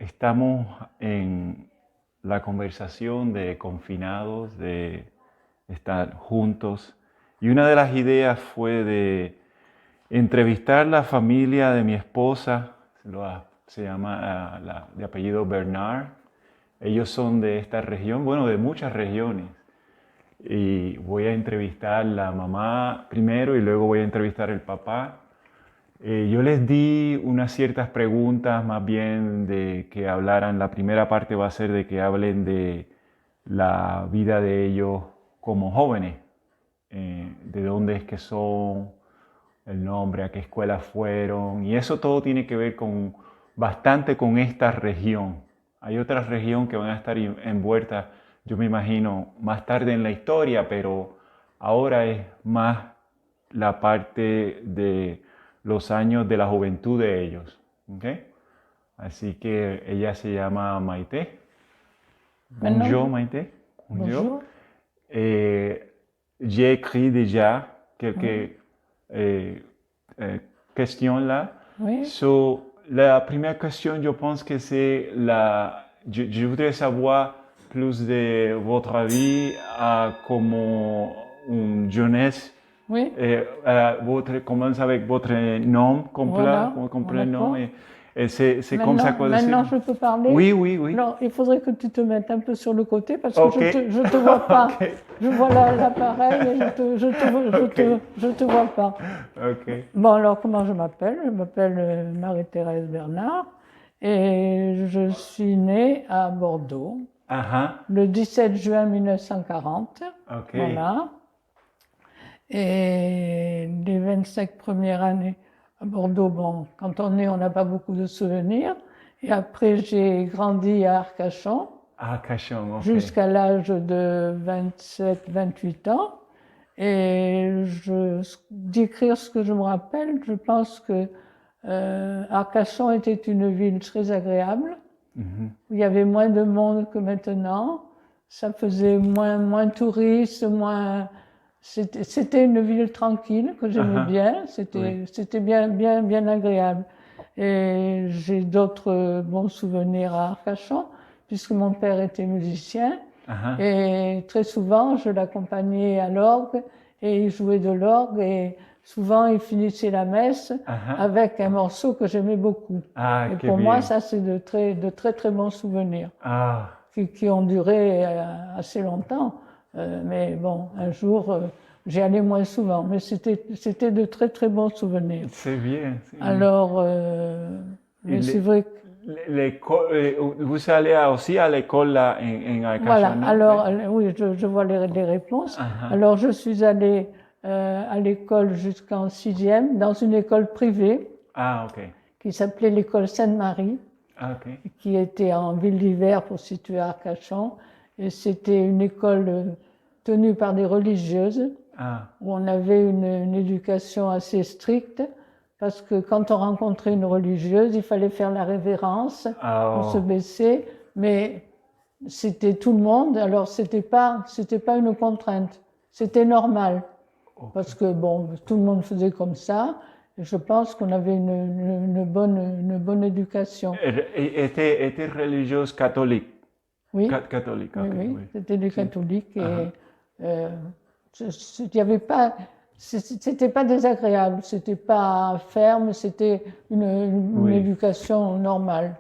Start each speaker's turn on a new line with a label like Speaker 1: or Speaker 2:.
Speaker 1: Estamos en la conversación de confinados, de estar juntos. Y una de las ideas fue de entrevistar la familia de mi esposa, se llama de apellido Bernard. Ellos son de esta región, bueno, de muchas regiones. Y voy a entrevistar la mamá primero y luego voy a entrevistar el papá. Yo les di unas ciertas preguntas más bien de que hablaran. La primera parte va a ser de que hablen de la vida de ellos como jóvenes, de dónde es que son, el nombre, a qué escuela fueron, y eso todo tiene que ver bastante con esta región. Hay otra región que van a estar envueltas, yo me imagino, más tarde en la historia, pero ahora es más la parte de los años de la juventud de ellos. ¿Okay? Así que ella se llama Maite. Bonjour Maite.
Speaker 2: Bonjour.
Speaker 1: J'ai écrit déjà quelques questions là.
Speaker 2: Oui.
Speaker 1: So, la première question, je pense que c'est je voudrais savoir plus de votre vie comme une jeunesse.
Speaker 2: Oui.
Speaker 1: Commence avec votre nom complet,
Speaker 2: Voilà,
Speaker 1: complet nom.
Speaker 2: d'accord.
Speaker 1: Et c'est comme ça qu'on
Speaker 2: Maintenant, je peux parler?
Speaker 1: Oui, oui, oui.
Speaker 2: Alors, il faudrait que tu te mettes un peu sur le côté parce que
Speaker 1: Ok.
Speaker 2: je te vois pas.
Speaker 1: Ok.
Speaker 2: Je vois l'appareil et je te vois pas.
Speaker 1: Ok.
Speaker 2: Bon, alors, comment je m'appelle? Je m'appelle Marie-Thérèse Bernard et je suis née à Bordeaux le 17 juin 1940.
Speaker 1: Ok.
Speaker 2: Voilà. Et les 25 premières années à Bordeaux, bon, quand on est, on n'a pas beaucoup de souvenirs. Et après, j'ai grandi à Arcachon.
Speaker 1: Arcachon, ok.
Speaker 2: Jusqu'à l'âge de 27-28 ans. Et d'écrire ce que je me rappelle, je pense que Arcachon était une ville très agréable, où il y avait moins de monde que maintenant. Ça faisait moins touriste, moins... C'était une ville tranquille que j'aimais bien. C'était bien agréable. Et j'ai d'autres bons souvenirs à Arcachon, puisque mon père était musicien. Et très souvent, je l'accompagnais à l'orgue et il jouait de l'orgue. Et souvent, il finissait la messe avec un morceau que j'aimais beaucoup. Et pour moi, ça, c'est de très bons souvenirs qui ont duré assez longtemps. Mais bon, un jour, j'y allais moins souvent. Mais c'était de très bons souvenirs.
Speaker 1: C'est bien.
Speaker 2: Alors, mais c'est vrai que...
Speaker 1: Vous allez aussi à l'école là en Arcachon?
Speaker 2: Voilà, alors oui, je vois les réponses. Alors je suis allée à l'école jusqu'en 6e, dans une école privée qui s'appelait l'école Sainte-Marie, qui était en ville d'hiver pour situer à Arcachon. Et c'était une école tenue par des religieuses, où on avait une éducation assez stricte. Parce que quand on rencontrait une religieuse, il fallait faire la révérence, pour se baisser, mais c'était tout le monde, alors c'était pas une contrainte, c'était normal. Parce que bon, tout le monde faisait comme ça, et je pense qu'on avait une bonne éducation.
Speaker 1: Était religieuse catholique?
Speaker 2: Oui,
Speaker 1: catholique,
Speaker 2: oui, c'était des catholiques, et il y avait pas... C'était pas désagréable, c'était pas ferme, c'était une éducation normale.